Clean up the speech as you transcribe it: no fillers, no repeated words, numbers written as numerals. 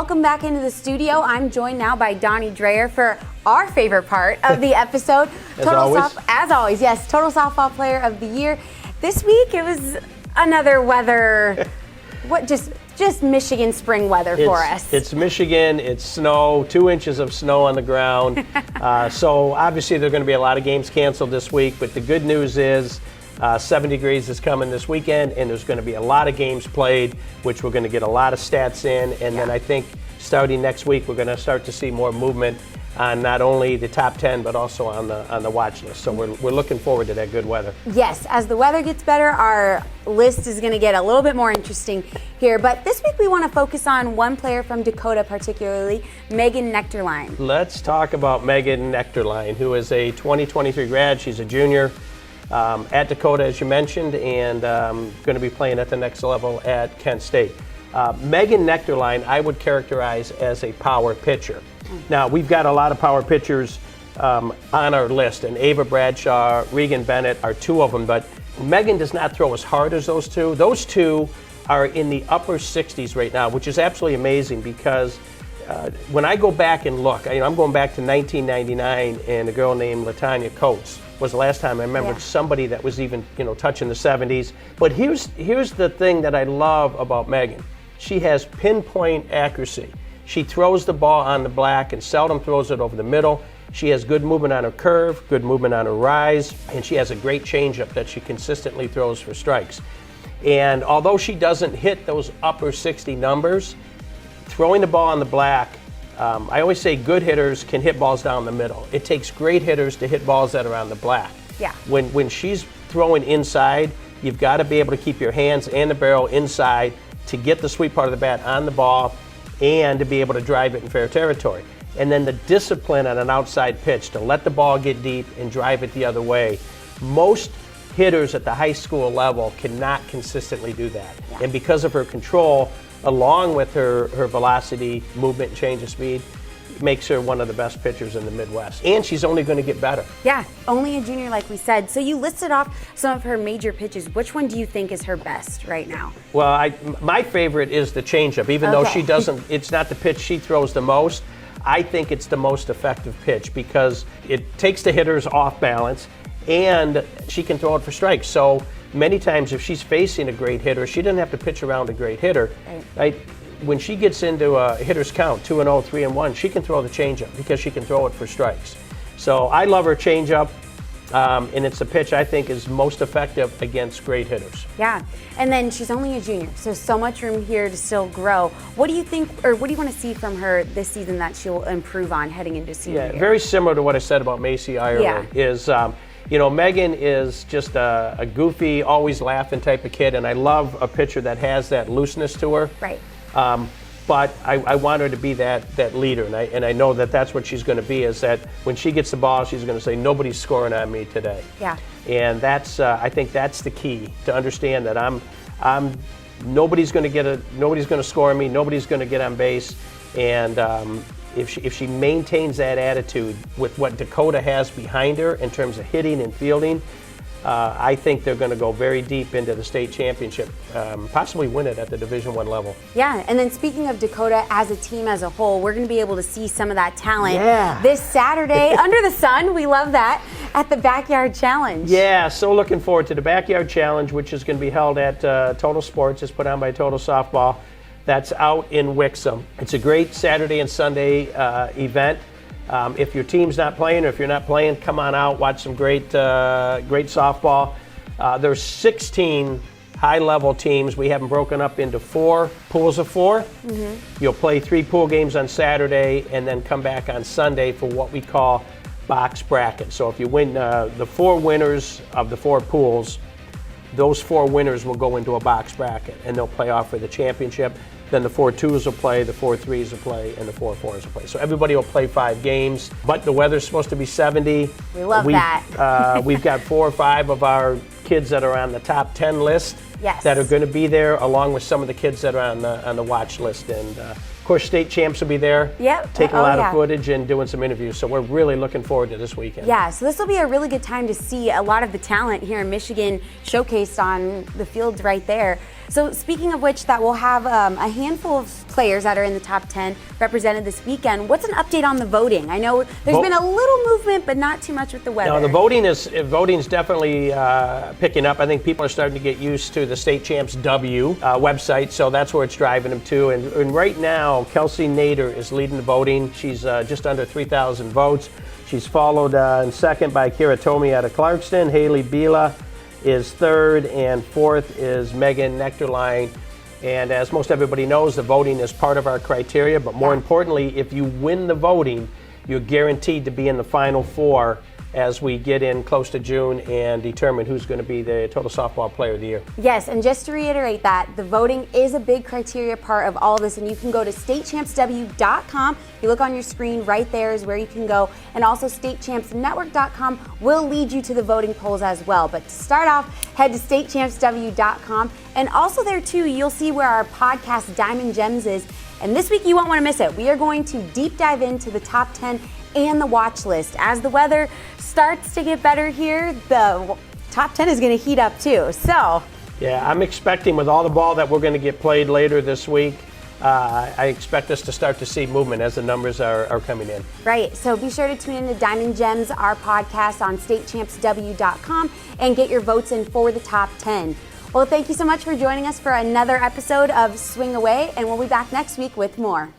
welcome back into the studio. I'm joined now by Donny Dreher for our favorite part of the episode. As always, yes, Total Softball Player of the Year. This week it was another weather, just Michigan spring weather for us. It's Michigan, it's snow, 2 inches of snow on the ground. So obviously there are going to be a lot of games canceled this week, but the good news is 7 degrees is coming this weekend, and there's going to be a lot of games played, which we're going to get a lot of stats in. And then I think starting next week, we're going to start to see more movement on not only the top 10, but also on the watch list. So we're looking forward to that good weather. Yes, as the weather gets better, our list is going to get a little bit more interesting here. But this week we want to focus on one player from Dakota, particularly Megan Nectarline. Let's talk about Megan Nectarline, who is a 2023 grad. She's a junior at Dakota, as you mentioned, and going to be playing at the next level at Kent State. Megan Nectarline, I would characterize as a power pitcher. Now, we've got a lot of power pitchers on our list, and Ava Bradshaw, Regan Bennett are two of them, but Megan does not throw as hard as those two. Those two are in the upper 60s right now, which is absolutely amazing because when I go back and look, I'm going back to 1999, and a girl named LaTanya Coates was the last time I remembered somebody that was even touching the 70s. But here's the thing that I love about Megan. She has pinpoint accuracy. She throws the ball on the black and seldom throws it over the middle. She has good movement on her curve, good movement on her rise, and she has a great changeup that she consistently throws for strikes. And although she doesn't hit those upper 60 numbers, throwing the ball on the black, I always say good hitters can hit balls down the middle. It takes great hitters to hit balls that are on the black. Yeah. When she's throwing inside, you've got to be able to keep your hands and the barrel inside to get the sweet part of the bat on the ball and to be able to drive it in fair territory. And then the discipline on an outside pitch to let the ball get deep and drive it the other way. Most hitters at the high school level cannot consistently do that. Yeah. And because of her control, along with her velocity, movement, and change of speed, makes her one of the best pitchers in the Midwest. And she's only going to get better. Yeah, only a junior like we said. So you listed off some of her major pitches. Which one do you think is her best right now? Well, my favorite is the changeup. Even though she doesn't, it's not the pitch she throws the most, I think it's the most effective pitch because it takes the hitters off balance and she can throw it for strikes. So many times if she's facing a great hitter, she doesn't have to pitch around a great hitter. Right? When she gets into a hitter's count, 2-0, 3-1, she can throw the changeup because she can throw it for strikes. So I love her changeup, and it's a pitch I think is most effective against great hitters. Yeah, and then she's only a junior, so much room here to still grow. What do you think, or what do you want to see from her this season that she'll improve on heading into senior year? Very similar to what I said about Macy Ireland. Is Megan is just a goofy, always laughing type of kid, and I love a pitcher that has that looseness to her. Right. But I want her to be that leader, and I know that's what she's going to be. Is that when she gets the ball, she's going to say, "Nobody's scoring on me today." Yeah. And that's I think that's the key to understand that nobody's going to score on me, nobody's going to get on base, and if she maintains that attitude with what Dakota has behind her in terms of hitting and fielding, I think they're going to go very deep into the state championship, possibly win it at the Division I level. Yeah, and then speaking of Dakota as a team as a whole, we're going to be able to see some of that talent this Saturday under the sun. We love that at the Backyard Challenge. Yeah, so looking forward to the Backyard Challenge, which is going to be held at Total Sports. It's put on by Total Softball. That's out in Wixom. It's a great Saturday and Sunday event. If your team's not playing, or if you're not playing, come on out, watch some great softball. There's 16 high-level teams. We have them broken up into 4 pools of 4. Mm-hmm. You'll play 3 pool games on Saturday and then come back on Sunday for what we call box bracket. So if you win the 4 winners of the 4 pools, those 4 winners will go into a box bracket and they'll play off for the championship. Then the 4 2s will play, the 4 3s will play, and the 4 4s will play. So everybody will play 5 games, but the weather's supposed to be 70. We love that. We've got 4 or 5 of our kids that are on the top 10 list that are going to be there, along with some of the kids that are on the watch list. And of course, state champs will be there, taking a lot of footage and doing some interviews. So we're really looking forward to this weekend. Yeah, so this will be a really good time to see a lot of the talent here in Michigan showcased on the fields right there. So speaking of which, that we'll have a handful of players that are in the top 10 represented this weekend. What's an update on the voting? I know there's been a little movement, but not too much with the weather. No, the voting's definitely picking up. I think people are starting to get used to the State Champs W website, so that's where it's driving them to. And right now, Kelsey Nader is leading the voting. She's just under 3,000 votes. She's followed in second by Kira Tomey out of Clarkston. Haley Bila is third, and fourth is Megan Nectarline. And as most everybody knows, the voting is part of our criteria, but more importantly, if you win the voting, you're guaranteed to be in the Final Four as we get in close to June and determine who's going to be the Total Softball Player of the Year. Yes, and just to reiterate that, the voting is a big criteria part of all of this, and you can go to statechampsw.com. You look on your screen, right there is where you can go, and also statechampsnetwork.com will lead you to the voting polls as well. But to start off, head to statechampsw.com, and also there too, you'll see where our podcast Diamond Gems is, and this week you won't want to miss it. We are going to deep dive into the top 10 and the watch list. As the weather starts to get better here, the top 10 is going to heat up too. So, yeah, I'm expecting with all the ball that we're going to get played later this week, I expect us to start to see movement as the numbers are coming in. Right, so be sure to tune in to Diamond Gems, our podcast on statechampsw.com, and get your votes in for the top 10. Well, thank you so much for joining us for another episode of Swing Away, and we'll be back next week with more.